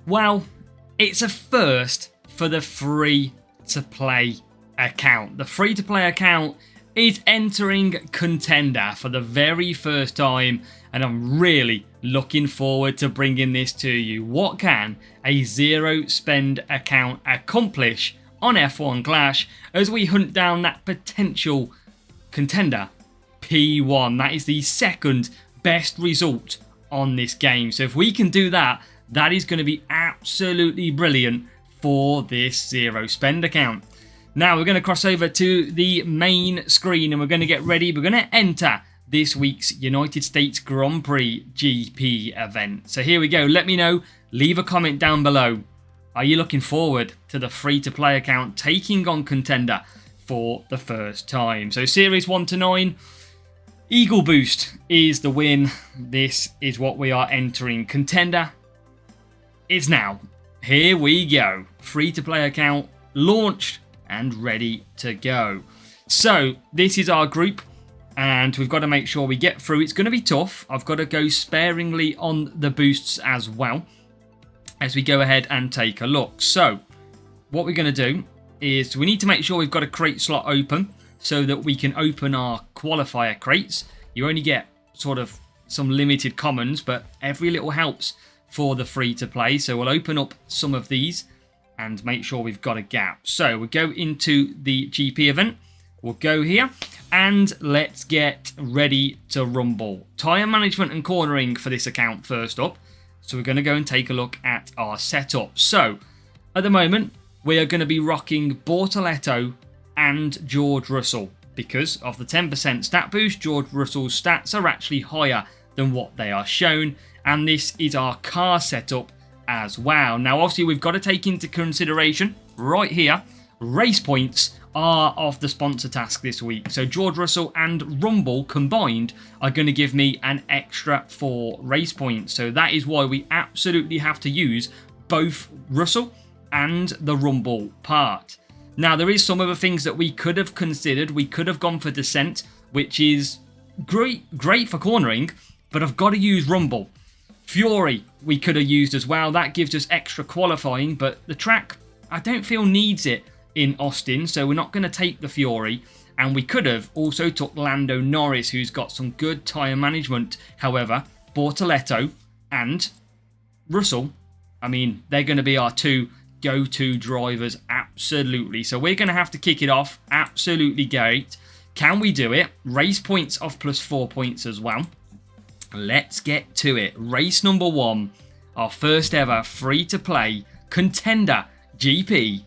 Well, it's a first for the free-to-play account. The free-to-play account is entering Contender for the very first time, and I'm really looking forward to bringing this to you. What can a zero-spend account accomplish on F1 Clash as we hunt down that potential Contender P1? That is the second best result on this game. So if we can do that, that is going to be absolutely brilliant for this zero spend account. Now we're going to cross over to the main screen and we're going to get ready. We're going to enter this week's United States Grand Prix GP event. So here we go. Let me know. Leave a comment down below. Are you looking forward to the free-to-play account taking on Contender for the first time? So Series 1 to 9. Eagle Boost is the win. This is what we are entering. Contender is now. Here we go. Free-to-play account launched and ready to go. So this is our group and we've got to make sure we get through. It's going to be tough. I've got to go sparingly on the boosts as well as we go ahead and take a look. So what we're going to do is we need to make sure we've got a crate slot open so that we can open our qualifier crates. You only get sort of some limited commons, but every little helps for the free to play. So we'll open up some of these and make sure we've got a gap. So we'll go into the GP event. We'll go here and let's get ready to rumble. Tyre management and cornering for this account first up. So we're going to go and take a look at our setup. So at the moment, we are going to be rocking Bortoletto and George Russell. Because of the 10% stat boost, George Russell's stats are actually higher than what they are shown. And this is our car setup as well. Now, obviously, we've got to take into consideration right here, race points are of the sponsor task this week. So George Russell and Rumble combined are going to give me an extra 4 race points. So that is why we absolutely have to use both Russell and the Rumble part. Now, there is some other things that we could have considered. We could have gone for Descent, which is great for cornering, but I've got to use Rumble. Fury we could have used as well. That gives us extra qualifying, but the track I don't feel needs it in Austin, so we're not going to take the Fury. And we could have also took Lando Norris, who's got some good tyre management. However, Bortoletto and Russell, I mean, they're going to be our 2 go-to drivers, absolutely. So we're going to have to kick it off. Absolutely great. Can we do it? Race points of +4 points as well. Let's get to it. Race number 1, our first ever free-to-play Contender GP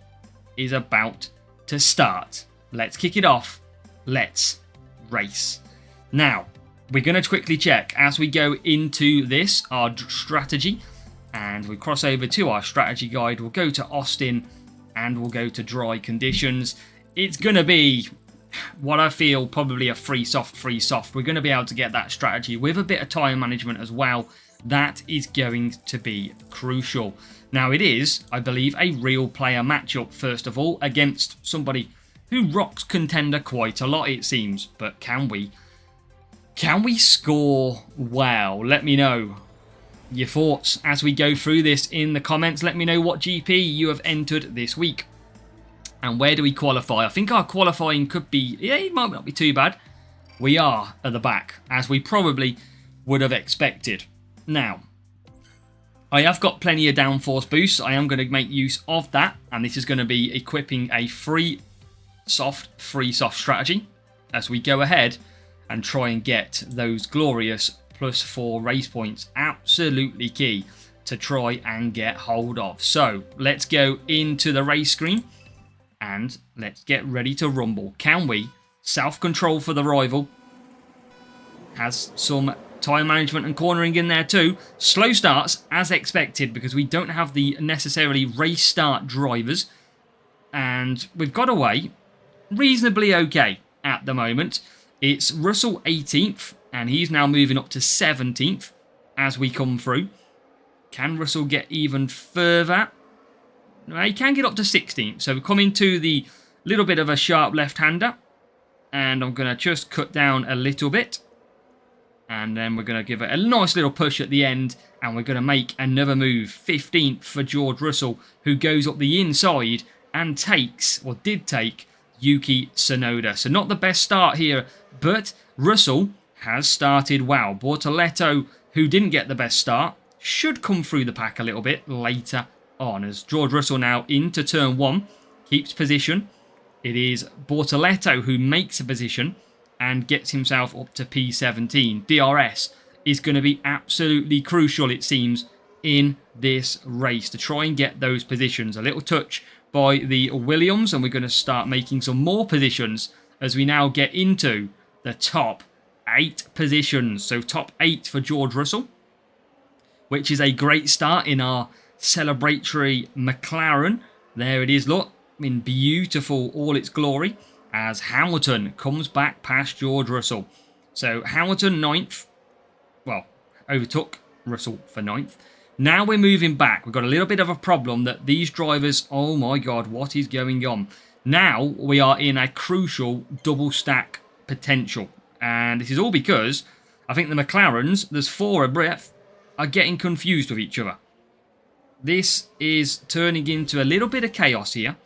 is about to start. Let's kick it off. Let's race. Now, we're going to quickly check as we go into this, our strategy. And we cross over to our strategy guide. We'll go to Austin and we'll go to dry conditions. It's going to be what I feel probably a free soft. We're going to be able to get that strategy with a bit of tyre management as well. That is going to be crucial. Now it is, I believe, a real player matchup first of all against somebody who rocks Contender quite a lot, it seems. But can we score well? Let me know your thoughts as we go through this in the comments. Let me know what GP you have entered this week. And where do we qualify? I think our qualifying could be, it might not be too bad. We are at the back, as we probably would have expected. Now, I have got plenty of downforce boosts. I am going to make use of that. And this is going to be equipping a free soft strategy as we go ahead and try and get those glorious +4 race points. Absolutely key to try and get hold of. So let's go into the race screen and let's get ready to rumble. Can we? Self-control for the rival. Has some tyre management and cornering in there too. Slow starts as expected because we don't have the necessarily race start drivers. And we've got away reasonably okay at the moment. It's Russell 18th and he's now moving up to 17th as we come through. Can Russell get even further? No, he can get up to 16th. So we're coming to the little bit of a sharp left-hander. And I'm going to just cut down a little bit. And then we're going to give it a nice little push at the end. And we're going to make another move. 15th for George Russell, who goes up the inside and takes, or did take, Yuki Tsunoda. So not the best start here, but Russell has started well. Bortoleto, who didn't get the best start, should come through the pack a little bit later on. As George Russell now into turn 1, keeps position. It is Bortoleto who makes a position and gets himself up to P17. DRS is going to be absolutely crucial, it seems, in this race to try and get those positions. A little touch by the Williams, and we're going to start making some more positions as we now get into the top 8 positions. So top 8 for George Russell, which is a great start in our celebratory McLaren. There it is, look, in beautiful all its glory, as Hamilton comes back past George Russell. So Hamilton 9th, well, overtook Russell for 9th. Now we're moving back. We've got a little bit of a problem that these drivers, oh my God, what is going on? Now we are in a crucial double stack potential. And this is all because I think the McLarens, there's 4 a breath, are getting confused with each other. This is turning into a little bit of chaos here.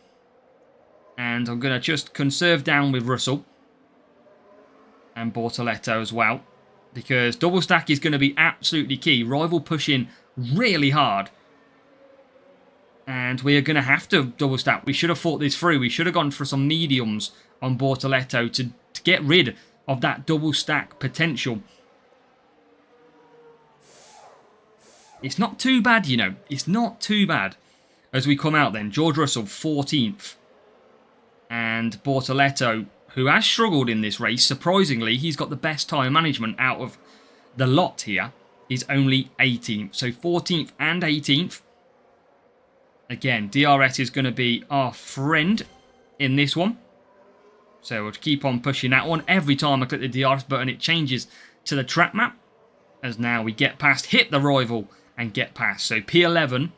And I'm going to just conserve down with Russell and Bortoleto as well, because double stack is going to be absolutely key. Rival pushing really hard, and we are going to have to double stack. We should have thought this through. We should have gone for some mediums on Bortoleto to get rid of that double stack potential. It's not too bad, you know. It's not too bad. As we come out then, George Russell 14th. And Bortoleto, who has struggled in this race, surprisingly, he's got the best tyre management out of the lot here. He's only 18th. So 14th and 18th. Again, DRS is going to be our friend in this one. So we'll keep on pushing that one. Every time I click the DRS button, it changes to the track map. As now we get past, hit the rival and get past. So P11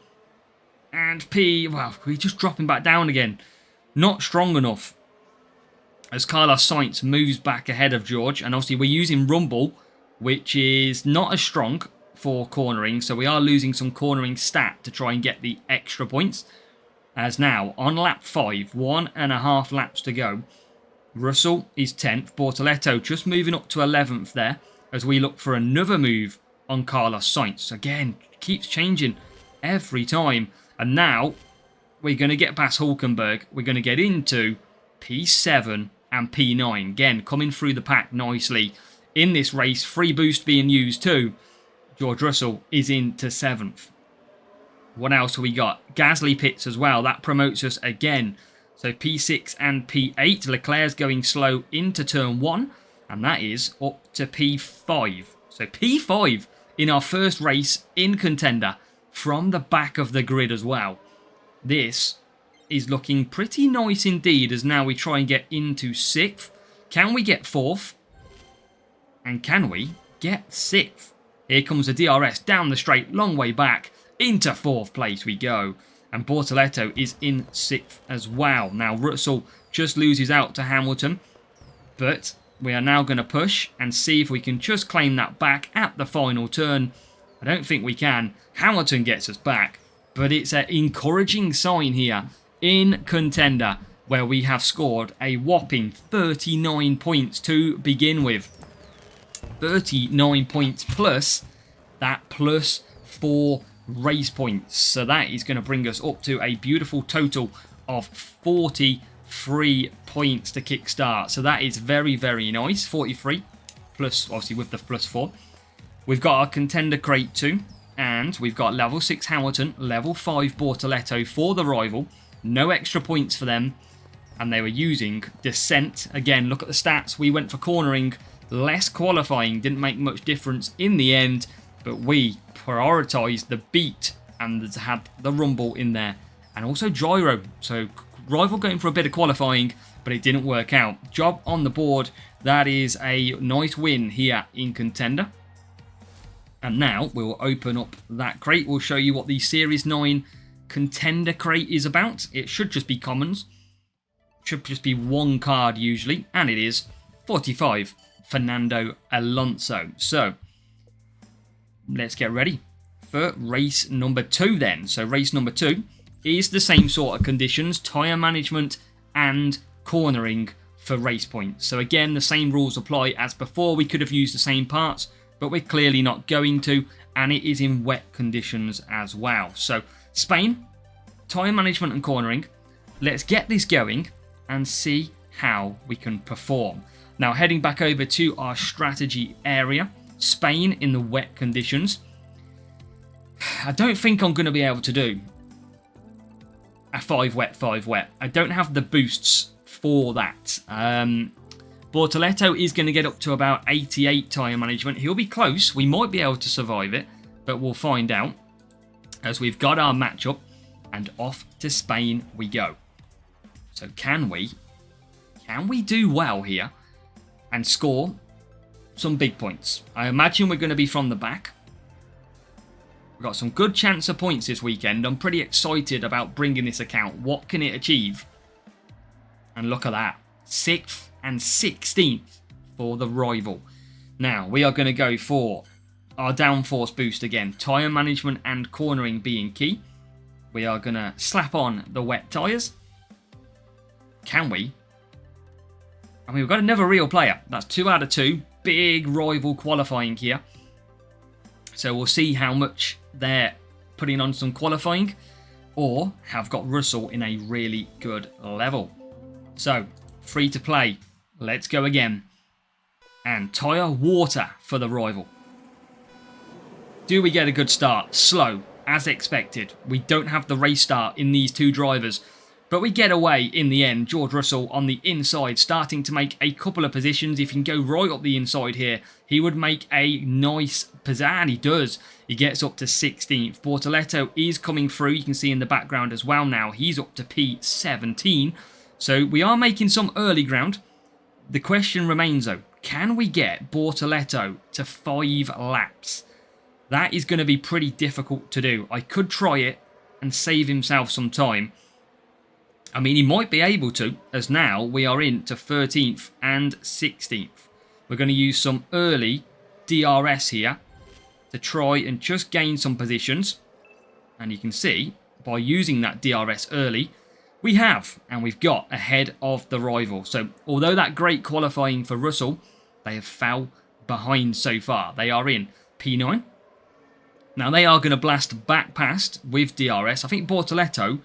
and well, we're just dropping back down again. Not strong enough. As Carlos Sainz moves back ahead of George. And obviously we're using Rumble, which is not as strong for cornering. So we are losing some cornering stat to try and get the extra points. As now, on lap 5, 1.5 laps to go. Russell is 10th. Bortoleto just moving up to 11th there. As we look for another move on Carlos Sainz. Again, keeps changing every time. And now we're going to get past Hulkenberg. We're going to get into P7 and P9. Again, coming through the pack nicely in this race. Free boost being used too. George Russell is into 7th. What else have we got? Gasly pits as well. That promotes us again. So P6 and P8. Leclerc's going slow into turn 1. And that is up to P5. So P5 in our first race in Contender from the back of the grid as well. This is looking pretty nice indeed, as now we try and get into 6th. Can we get 4th? And can we get 6th? Here comes the DRS down the straight, long way back. Into 4th place we go. And Bortoleto is in 6th as well. Now Russell just loses out to Hamilton. But we are now going to push and see if we can just claim that back at the final turn. I don't think we can. Hamilton gets us back. But it's an encouraging sign here in Contender, where we have scored a whopping 39 points to begin with. 39 points plus that plus 4 race points. So that is going to bring us up to a beautiful total of 43 points to kickstart. So that is very, very nice. 43 plus, obviously, with the plus 4. We've got our Contender Crate 2. And we've got level 6 Hamilton, level 5 Bortoleto for the rival. No extra points for them. And they were using Descent. Again, look at the stats. We went for cornering, less qualifying. Didn't make much difference in the end. But we prioritised the beat and had the Rumble in there. And also Gyro. So rival going for a bit of qualifying, but it didn't work out. Job on the board. That is a nice win here in Contender. And now we'll open up that crate. We'll show you what the Series 9 Contender Crate is about. It should just be commons. Should just be one card usually. And it is 45 Fernando Alonso. So let's get ready for race number 2 then. So race number 2 is the same sort of conditions, tyre management and cornering for race points. So again, the same rules apply as before. We could have used the same parts, but we're clearly not going to, and it is in wet conditions as well. So Spain, tyre management and cornering. Let's get this going and see how we can perform. Now heading back over to our strategy area, Spain in the wet conditions. I don't think I'm going to be able to do a 5 wet, 5 wet. I don't have the boosts for that. Bortoleto is going to get up to about 88 tyre management. He'll be close. We might be able to survive it, but we'll find out as we've got our matchup, and off to Spain we go. So can we do well here and score some big points? I imagine we're going to be from the back. We've got some good chance of points this weekend. I'm pretty excited about bringing this account. What can it achieve? And look at that. 6th and 16th for the rival. Now, we are going to go for our downforce boost again. Tyre management and cornering being key. We are going to slap on the wet tyres. Can we? I mean, we've got another real player. That's 2 out of 2. Big rival qualifying here. So we'll see how much they're putting on some qualifying, or have got Russell in a really good level. So, free to play. Let's go again. And tyre water for the rival. Do we get a good start? Slow, as expected. We don't have the race start in these 2 drivers, but we get away in the end. George Russell on the inside, starting to make a couple of positions. If he can go right up the inside here, he would make a nice pizzazz. He does. He gets up to 16th. Bortoleto is coming through. You can see in the background as well now. He's up to P17. So we are making some early ground. The question remains though, can we get Bortoleto to 5 laps? That is going to be pretty difficult to do. I could try it and save himself some time. I mean, he might be able to, as now we are into 13th and 16th. We're going to use some early DRS here to try and just gain some positions. And you can see, by using that DRS early, we have, and we've got ahead of the rival. So, although that great qualifying for Russell, they have fell behind so far. They are in P9. Now, they are going to blast back past with DRS. I think Bortoleto,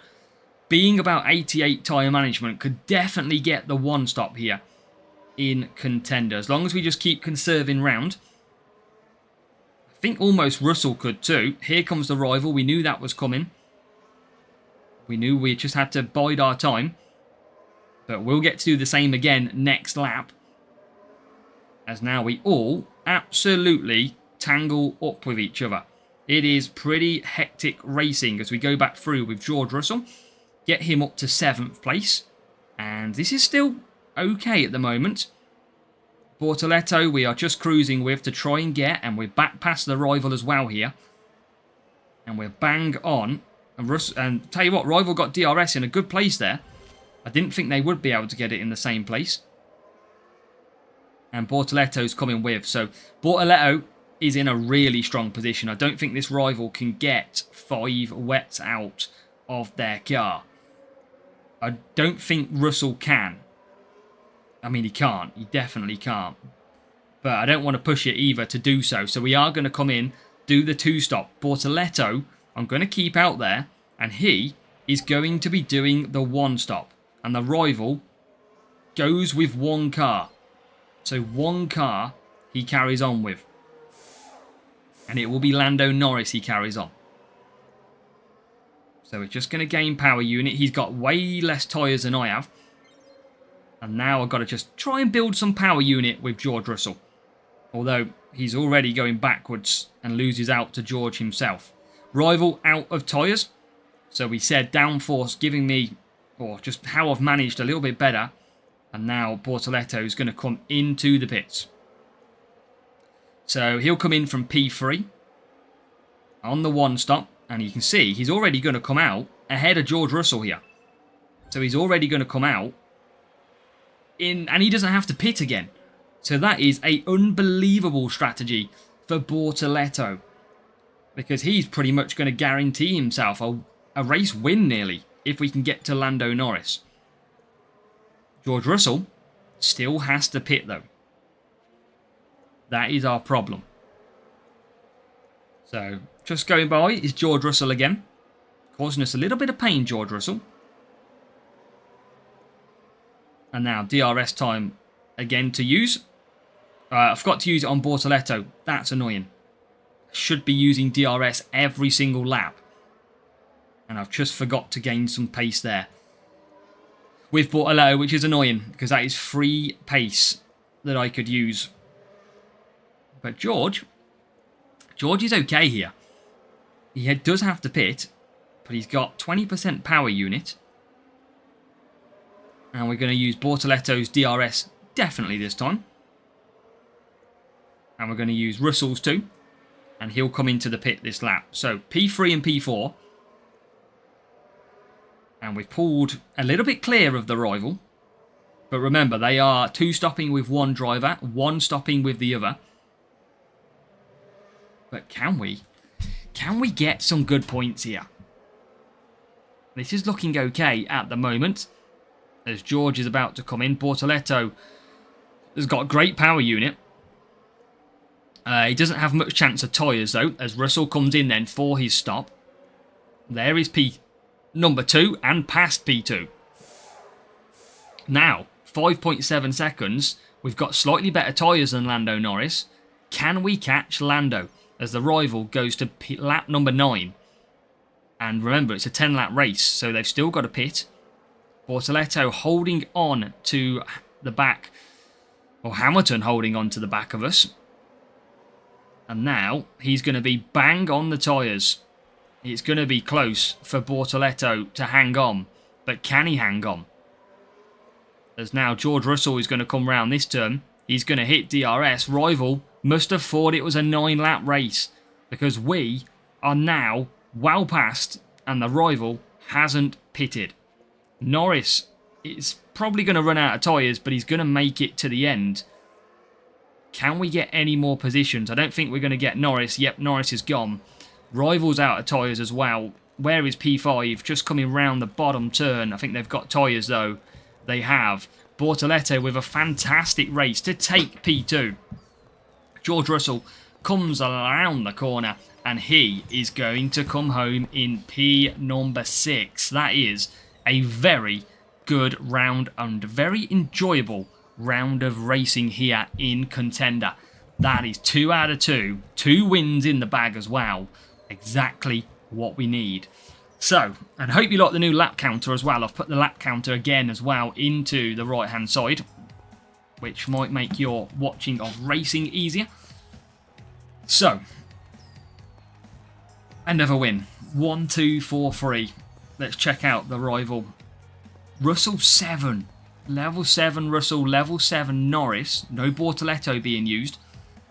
being about 88 tyre management, could definitely get the 1 stop here in Contender. As long as we just keep conserving round. I think almost Russell could too. Here comes the rival. We knew that was coming. We knew we just had to bide our time. But we'll get to do the same again next lap. As now we all absolutely tangle up with each other. It is pretty hectic racing as we go back through with George Russell. Get him up to 7th place. And this is still okay at the moment. Bortoleto we are just cruising with to try and get. And we're back past the rival as well here. And we're bang on. And tell you what, rival got DRS in a good place there. I didn't think they would be able to get it in the same place. And Bortoleto's coming with. So Bortoleto is in a really strong position. I don't think this rival can get 5 wets out of their car. I don't think Russell can. I mean, he can't. He definitely can't. But I don't want to push it either to do so. So we are going to come in, do the 2-stop. Bortoleto, I'm going to keep out there. And he is going to be doing the 1-stop. And the rival goes with 1 car. So 1 car he carries on with. And it will be Lando Norris he carries on. So we're just going to gain power unit. He's got way less tyres than I have. And now I've got to just try and build some power unit with George Russell. Although he's already going backwards and loses out to George himself. Rival out of tyres. So we said downforce giving me, or just how I've managed a little bit better. And now Bortoleto is going to come into the pits. So he'll come in from P3 on the 1-stop. And you can see he's already going to come out ahead of George Russell here. So he's already going to come out in, and he doesn't have to pit again. So that is an unbelievable strategy for Bortoleto, because he's pretty much going to guarantee himself a race win nearly if we can get to Lando Norris. George Russell still has to pit though. That is our problem. So just going by is George Russell again, causing us a little bit of pain, George Russell. And now DRS time again to use. I forgot to use it on Bortoleto. That's annoying. Should be using DRS every single lap. And I've just forgot to gain some pace there with Bortoleto, which is annoying because that is free pace that I could use. But George is okay here. He does have to pit, but he's got 20% power unit. And we're going to use Bortoleto's DRS definitely this time. And we're going to use Russell's too. And he'll come into the pit this lap. So P3 and P4. And we've pulled a little bit clear of the rival. But remember, they are 2 stopping with 1 driver, 1 stopping with the other. But can we get some good points here? This is looking okay at the moment, as George is about to come in. Bortoleto has got a great power unit. He doesn't have much chance of tyres though, as Russell comes in then for his stop. There is number 2 and past P2. Now, 5.7 seconds. We've got slightly better tyres than Lando Norris. Can we catch Lando as the rival goes to lap number 9? And remember, it's a 10-lap race, so they've still got to pit. Bortoleto holding on to the back, or Hamilton holding on to the back of us. And now he's going to be bang on the tyres. It's going to be close for Bortoleto to hang on. But can he hang on? As now George Russell is going to come round this turn. He's going to hit DRS. Rival must have thought it was a 9-lap race, because we are now well past and the rival hasn't pitted. Norris is probably going to run out of tyres, but he's going to make it to the end. Can we get any more positions? I don't think we're going to get Norris. Yep, Norris is gone. Rival's out of tyres as well. Where is P5? Just coming round the bottom turn. I think they've got tyres though. They have. Bortoleto with a fantastic race to take P2. George Russell comes around the corner and he is going to come home in P number 6. That is a very good round and very enjoyable round of racing here in Contender. That is 2 out of 2. 2 wins in the bag as well. Exactly what we need. So, and hope you like the new lap counter as well. I've put the lap counter again as well into the right hand side, which might make your watching of racing easier. So, another win. 1, 2, 4, 3. Let's check out the rival. Russell 7. Level 7 Russell, level 7 Norris. No Bortoleto being used.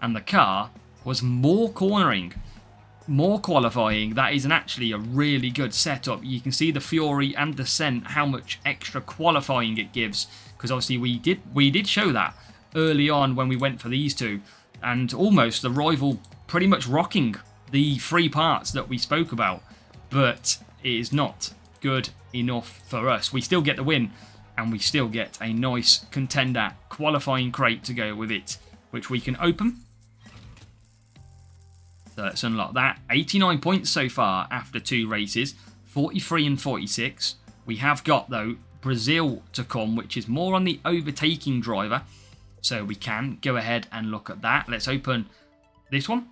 And the car was more cornering, more qualifying. That is actually a really good setup. You can see the Fury and Descent, how much extra qualifying it gives. Because obviously we did show that early on when we went for these two. And almost the rival pretty much rocking the 3 parts that we spoke about. But it is not good enough for us. We still get the win. And we still get a nice Contender qualifying crate to go with it, which we can open. So let's unlock that. 89 points so far after 2 races. 43 and 46. We have got, though, Brazil to come, which is more on the overtaking driver. So we can go ahead and look at that. Let's open this one.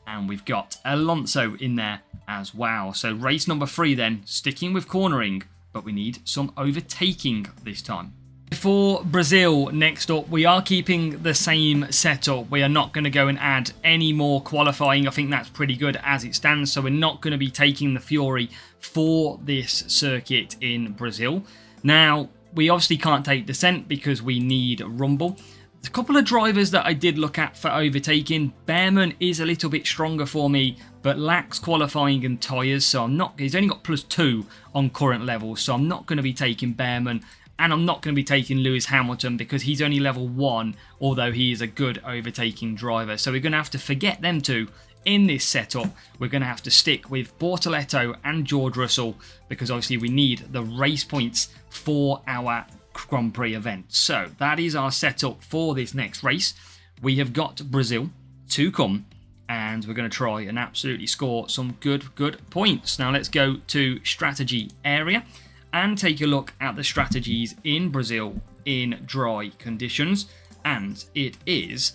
And we've got Alonso in there as well. So race number 3 then, sticking with cornering. But we need some overtaking this time. For Brazil, next up, we are keeping the same setup. We are not going to go and add any more qualifying. I think that's pretty good as it stands. So we're not going to be taking the Fury for this circuit in Brazil. Now, we obviously can't take Descent because we need Rumble. A couple of drivers that I did look at for overtaking. Behrman is a little bit stronger for me, but lacks qualifying and tyres, so I'm not. He's only got +2 on current levels, so I'm not going to be taking Behrman And I'm not going to be taking Lewis Hamilton because he's only level 1, although he is a good overtaking driver. So we're going to have to forget them two in this setup. We're going to have to stick with Bortoleto and George Russell because obviously we need the race points for our Grand Prix event. So that is our setup for this next race. We have got Brazil to come, and we're going to try and absolutely score some good points. Now let's go to strategy area and take a look at the strategies in Brazil in dry conditions. And it is,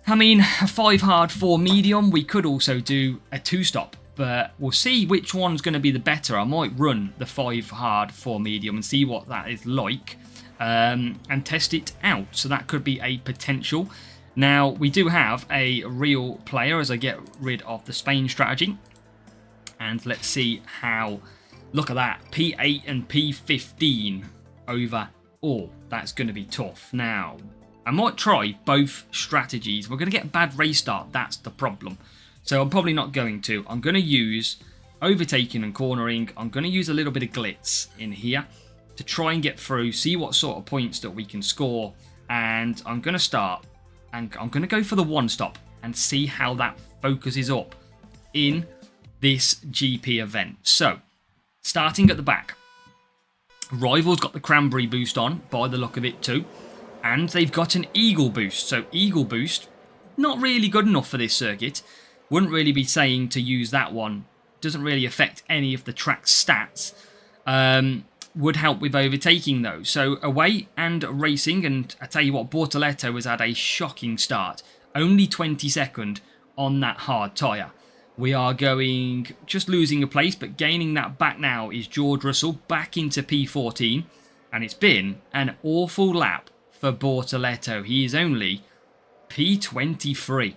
I mean, a 5 hard, 4 medium. We could also do a 2-stop, but we'll see which one's going to be the better. I might run the 5 hard, 4 medium and see what that is like, and test it out. So that could be a potential. Now, we do have a real player as I get rid of the Spain strategy. And let's see how... Look at that. P8 and P15 over all. That's going to be tough. Now, I might try both strategies. We're going to get a bad race start. That's the problem. So I'm probably not going to. I'm going to use overtaking and cornering. I'm going to use a little bit of glitz in here to try and get through, see what sort of points that we can score. And I'm going to start, and I'm going to go for the 1-stop and see how that focuses up in this GP event. So, starting at the back, Rival's got the Cranberry boost on, by the look of it too. And they've got an Eagle boost. So Eagle boost, not really good enough for this circuit. Wouldn't really be saying to use that one. Doesn't really affect any of the track stats. Would help with overtaking though. So away and racing. And I tell you what, Bortoleto has had a shocking start. Only 22nd on that hard tyre. We are going, just losing a place, but gaining that back now is George Russell back into P14. And it's been an awful lap for Bortoleto. He is only P23.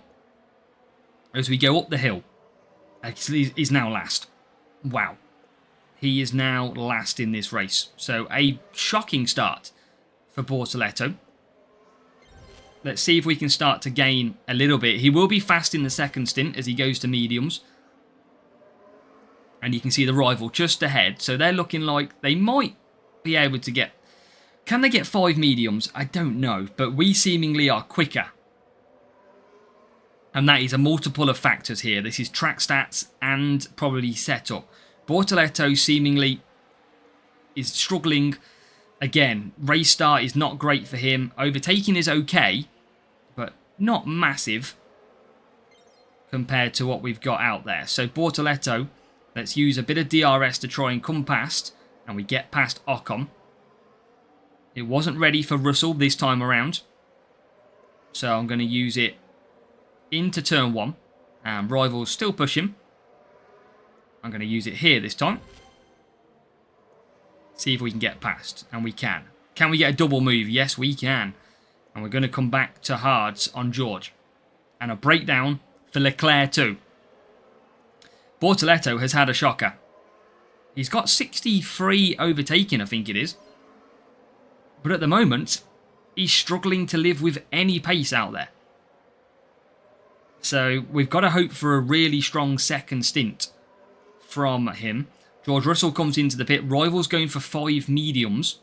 As we go up the hill, actually he's now last. Wow. He is now last in this race. So a shocking start for Bortoleto. Let's see if we can start to gain a little bit. He will be fast in the second stint as he goes to mediums. And you can see the Rival just ahead. So they're looking like they might be able to get... Can they get 5 mediums? I don't know. But we seemingly are quicker. And that is a multiple of factors here. This is track stats and probably setup. Bortoleto seemingly is struggling. Again, race start is not great for him. Overtaking is okay, but not massive compared to what we've got out there. So Bortoleto, let's use a bit of DRS to try and come past, and we get past Ocon. It wasn't ready for Russell this time around, so I'm going to use it into turn 1, and Rival's still pushing. I'm going to use it here this time. See if we can get past. And we can. Can we get a double move? Yes, we can. And we're going to come back to hards on George. And a breakdown for Leclerc too. Bortoleto has had a shocker. He's got 63 overtaking, I think it is. But at the moment, he's struggling to live with any pace out there. So we've got to hope for a really strong second stint from him. George Russell comes into the pit. Rival's going for 5 mediums,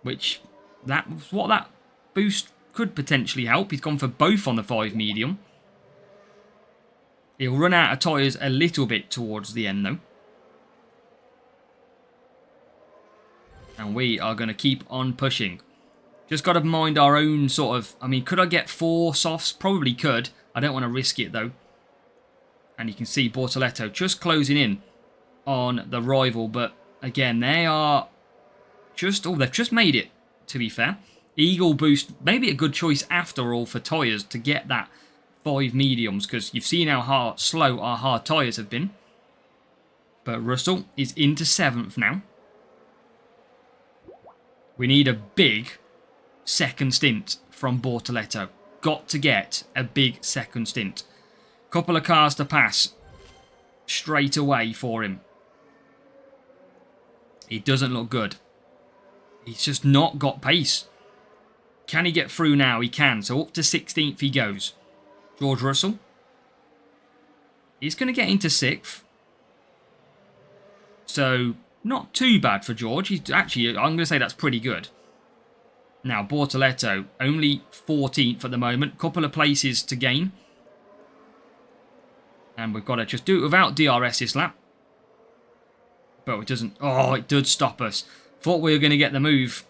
which that's what that boost could potentially help. He's gone for both on the 5 medium. He'll run out of tyres a little bit towards the end though. And we are going to keep on pushing. Just got to mind our own sort of... I mean, could I get 4 softs? Probably could. I don't want to risk it though. And you can see Bortoleto just closing in on the Rival, but again, they are just... Oh, they've just made it, to be fair. Eagle boost, maybe a good choice after all for tyres to get that 5 mediums, because you've seen how slow our hard tyres have been. But Russell is into 7th now. We need a big second stint from Bortoleto. Got to get a big second stint. Couple of cars to pass straight away for him. It doesn't look good. He's just not got pace. Can he get through now? He can. So up to 16th he goes. George Russell. He's going to get into 6th. So Not too bad for George. He's actually, I'm going to say that's pretty good. Now, Bortoletto, only 14th at the moment. Couple of places to gain. And we've got to just do it without DRS this lap. But it doesn't... Oh, it did stop us. Thought we were going to get the move.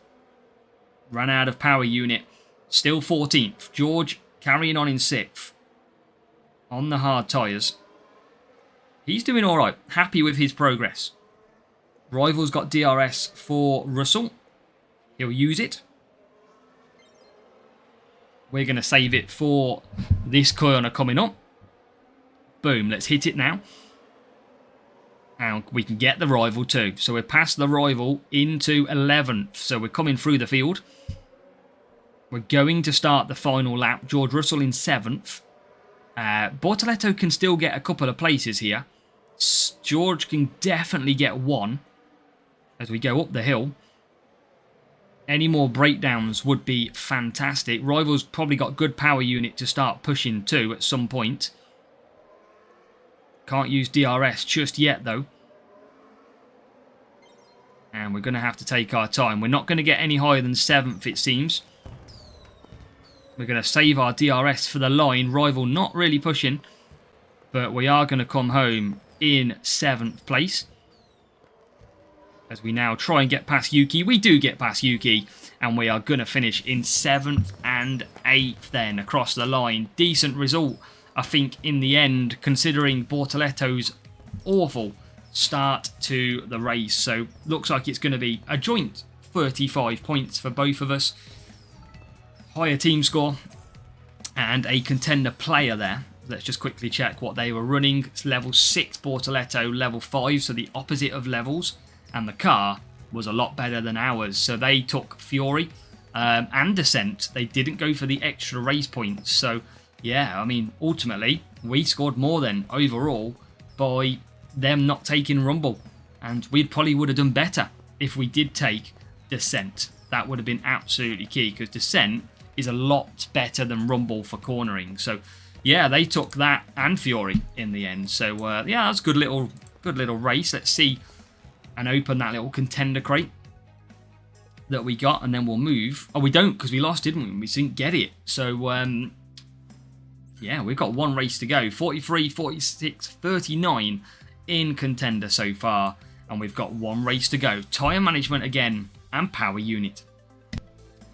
Ran out of power unit. Still 14th. George carrying on in 6th. On the hard tyres. He's doing alright. Happy with his progress. Rival's got DRS for Russell. He'll use it. We're going to save it for this corner coming up. Boom, let's hit it now. And we can get the rival too. So we're past the rival into 11th. So we're coming through the field. We're going to start the final lap. George Russell in 7th. Bortoletto can still get a couple of places here. George can definitely get 1 as we go up the hill. Any more breakdowns would be fantastic. Rival's probably got good power unit to start pushing to at some point. Can't use DRS just yet though. And we're going to have to take our time. We're not going to get any higher than 7th it seems. We're going to save our DRS for the line. Rival not really pushing. But we are going to come home in 7th place. As we now try and get past Yuki. We do get past Yuki. And we are going to finish in 7th and 8th then across the line. Decent result, I think, in the end, considering Bortoletto's awful start to the race. So looks like it's going to be a joint 35 points for both of us. Higher team score and a contender player there. Let's just quickly check what they were running. It's level 6 Bortoletto, level 5, so the opposite of levels. And the car was a lot better than ours. So they took Fury and Descent. They didn't go for the extra race points. So yeah, I mean, ultimately, we scored more than overall by them not taking Rumble. And we probably would have done better if we did take Descent. That would have been absolutely key because Descent is a lot better than Rumble for cornering. So yeah, they took that and Fury in the end. So yeah, that's a good little race. Let's see and open that little contender crate that we got, and then we'll move. Oh, we don't because we lost, didn't we? We didn't get it. So yeah, we've got 1 race to go. 43, 46, 39 in contender so far, and we've got 1 race to go. Tyre management again and power unit.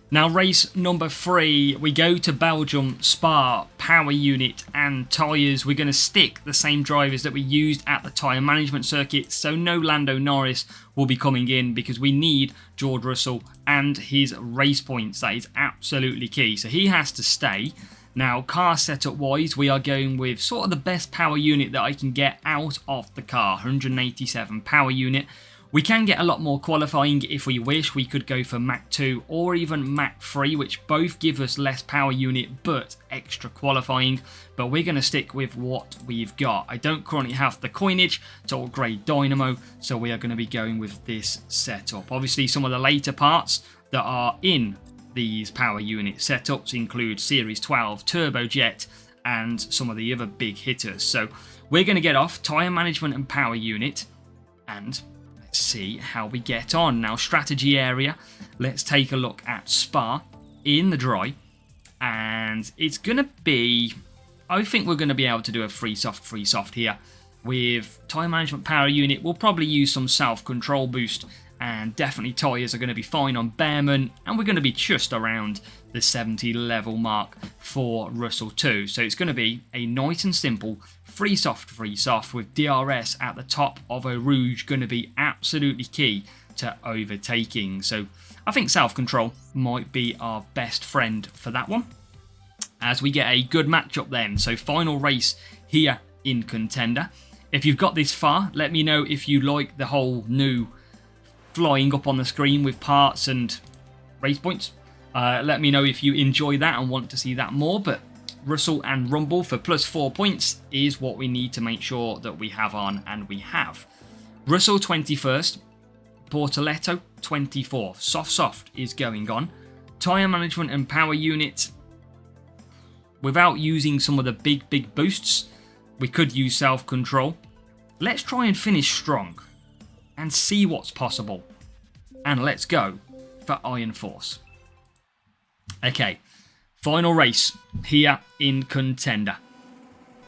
Now race number 3, we go to Belgium, Spa, power unit and tyres. We're going to stick the same drivers that we used at the tyre management circuit, so no Lando Norris will be coming in because we need George Russell and his race points. That is absolutely key, so he has to stay. Now car setup wise, we are going with sort of the best power unit that I can get out of the car, 187 power unit. We can get a lot more qualifying if we wish. We could go for Mach 2 or even Mach 3, which both give us less power unit but extra qualifying. But we're going to stick with what we've got. I don't currently have the coinage to upgrade Dynamo, so we are going to be going with this setup. Obviously, some of the later parts that are in these power unit setups include Series 12, Turbojet, and some of the other big hitters. So we're going to get off tyre management and power unit and see how we get on. Now strategy area, let's take a look at Spa in the dry, and it's gonna be, I think we're gonna be able to do a free soft here with tyre management power unit. We'll probably use some self-control boost, and definitely tyres are going to be fine on Behrman, and we're going to be just around the 70 level mark for Russell too. So it's going to be a nice and simple free soft with DRS at the top of a Rouge, going to be absolutely key to overtaking. So I think self-control might be our best friend for that one, as we get a good matchup then. So final race here in Contender. If you've got this far, let me know if you like the whole new flying up on the screen with parts and race points. Let me know if you enjoy that and want to see that more. But Russell and Rumble for +4 points is what we need to make sure that we have on, and we have. Russell 21st, Bortoletto 24th. Soft is going on. Tyre management and power unit, without using some of the big boosts, we could use self-control. Let's try and finish strong. and see what's possible. And let's go for Iron Force. Okay, final race here in Contender.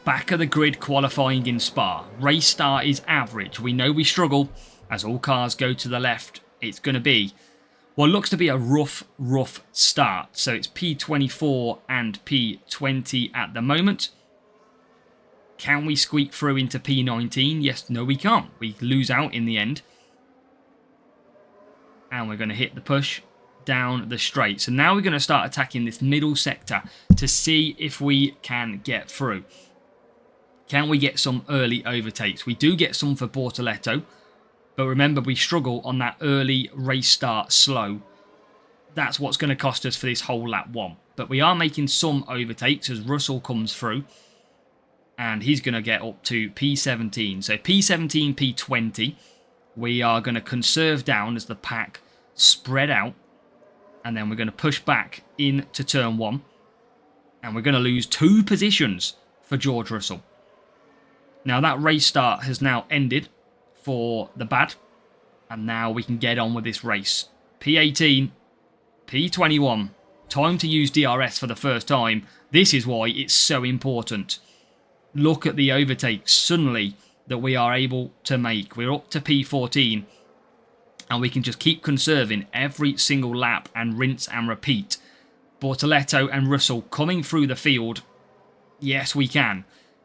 Back of the grid qualifying in Spa. Race start is average. We know we struggle as all cars go to the left. It's going to be what looks to be a rough start. So it's P24 and P20 at the moment. Can we squeak through into P19? Yes, no we can't. We lose out in the end. And we're going to hit the push down the straight. So now we're going to start attacking this middle sector to see if we can get through. Can we get some early overtakes? We do get some for Bortoleto. But remember, we struggle on that early race start slow. That's what's going to cost us for this whole lap 1. But we are making some overtakes as Russell comes through. And he's going to get up to P17. So P17, P20. We are going to conserve down as the pack spread out. And then we're going to push back into turn 1. And we're going to lose 2 positions for George Russell. Now that race start has now ended for the bad. And now we can get on with this race. P18, P21. Time to use DRS for the first time. This is why it's so important. Look at the overtakes suddenly that we are able to make. We're up to P14. And we can just keep conserving every single lap and rinse and repeat. Bortoleto and Russell coming through the field. Yes, we can.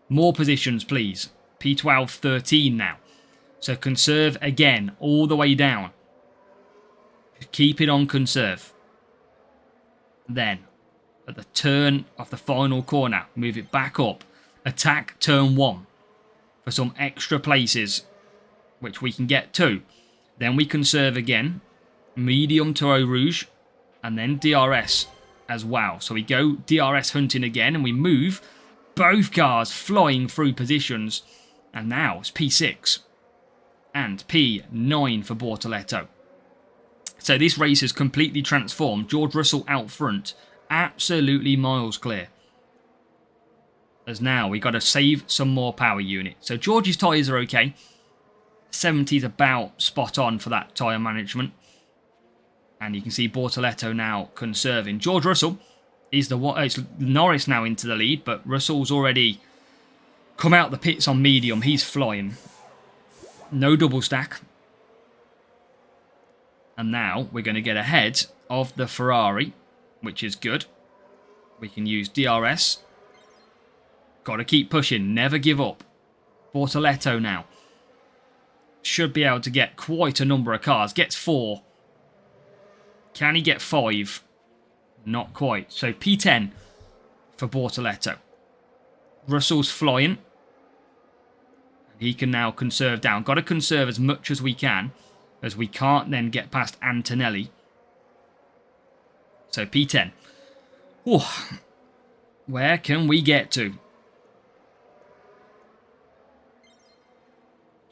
More positions, please. P12, 13 now. So conserve again, all the way down. Keep it on conserve. Then, at the turn of the final corner, move it back up. Attack turn 1 for some extra places, which we can get to. Then we conserve again. Medium to Eau Rouge. And then DRS as well. So we go DRS hunting again, and we move. Both cars flying through positions. And now it's P6. And P9 for Bortoleto. So this race has completely transformed. George Russell out front. Absolutely miles clear. As now we got to save some more power unit. So George's tyres are okay. 70 is about spot on for that tyre management. And you can see Bortoleto now conserving. George Russell is the one. It's Norris now into the lead, but Russell's already come out the pits on medium. He's flying. No double stack. And now we're going to get ahead of the Ferrari, which is good. We can use DRS. Got to keep pushing. Never give up. Bortoleto now. Should be able to get quite a number of cars. Gets 4. Can he get 5? Not quite. So P10 for Bortoleto. Russell's flying. He can now conserve down. Got to conserve as much as we can, as we can't then get past Antonelli. So P10. Whew. Where can we get to?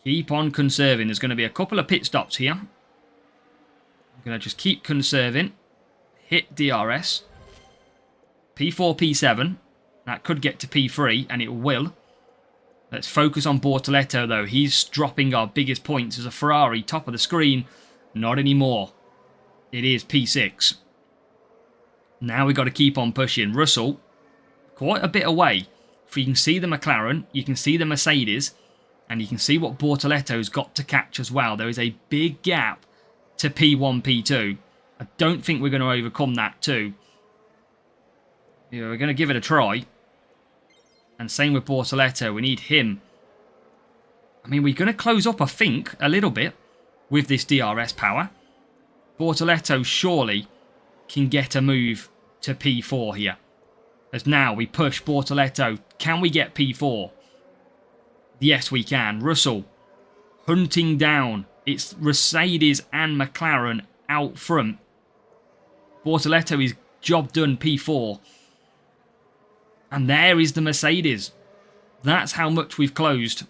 Keep on conserving. There's going to be a couple of pit stops here. I'm going to just keep conserving. Hit DRS. P4, P7. That could get to P3, and it will. Let's focus on Bortoleto, though. He's dropping our biggest points as a Ferrari. Top of the screen. Not anymore. It is P6. Now we've got to keep on pushing. Russell, quite a bit away. If you can see the McLaren, you can see the Mercedes, and you can see what Bortoleto's got to catch as well. There is a big gap to P1, P2. I don't think we're going to overcome that too. Yeah, we're going to give it a try. And same with Bortoleto. We need him. I mean, we're going to close up, I think, a little bit with this DRS power. Bortoleto surely can get a move to P4 here. As now we push Bortoleto. Can we get P4? Yes, we can. Russell hunting down. It's Mercedes and McLaren out front. Bortoleto is job done, P4. And there is the Mercedes. That's how much we've closed.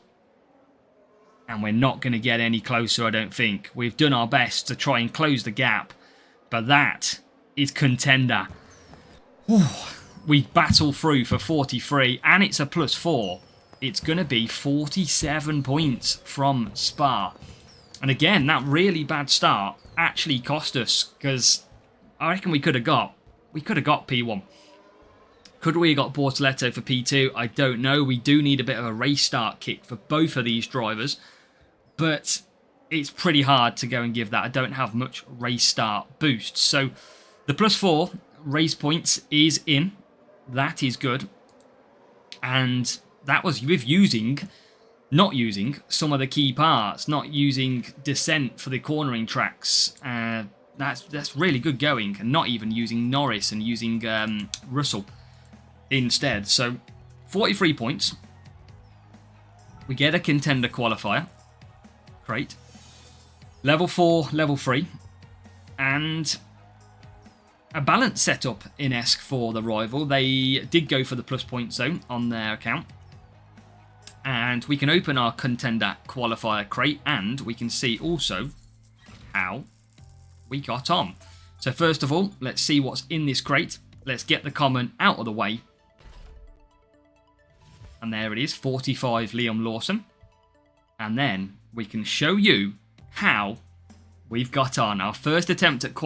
And we're not going to get any closer, I don't think. We've done our best to try and close the gap. But that is Contender. Whew. We battle through for 43, and it's a +4. It's going to be 47 points from Spa. And again, that really bad start actually cost us, because I reckon we could have got P1. Could we have got Bortoletto for P2? I don't know. We do need a bit of a race start kick for both of these drivers, but it's pretty hard to go and give that. I don't have much race start boost. So the +4 race points is in. That is good. And that was with not using some of the key parts, not using descent for the cornering tracks. That's really good going, and not even using Norris and using Russell instead. So 43 points. We get a contender qualifier. Great. Level 4, level 3. And a balanced setup in ESC for the rival. They did go for the plus point zone on their account. And we can open our contender qualifier crate, and we can see also how we got on. So first of all, let's see what's in this crate. Let's get the common out of the way. And there it is, 45 Liam Lawson. And then we can show you how we've got on. Our first attempt at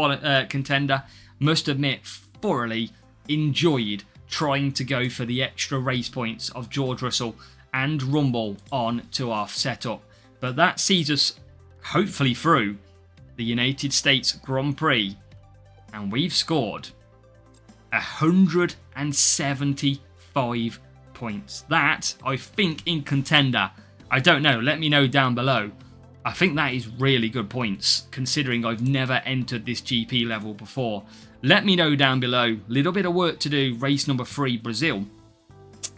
contender, must admit, thoroughly enjoyed trying to go for the extra race points of George Russell and Rumble on to our setup. But that sees us hopefully through the United States Grand Prix. And we've scored 175 points. That, I think, in contender, I don't know, let me know down below. I think that is really good points, considering I've never entered this GP level before. Let me know down below. Little bit of work to do, race number 3, Brazil.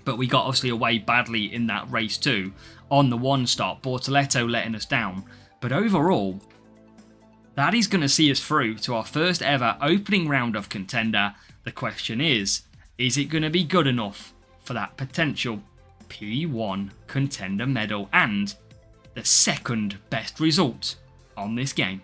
But we got obviously away badly in that race too. On the one stop, Bortoletto letting us down. But overall, that is going to see us through to our first ever opening round of contender. The question is it going to be good enough for that potential P1 contender medal and the second best result on this game?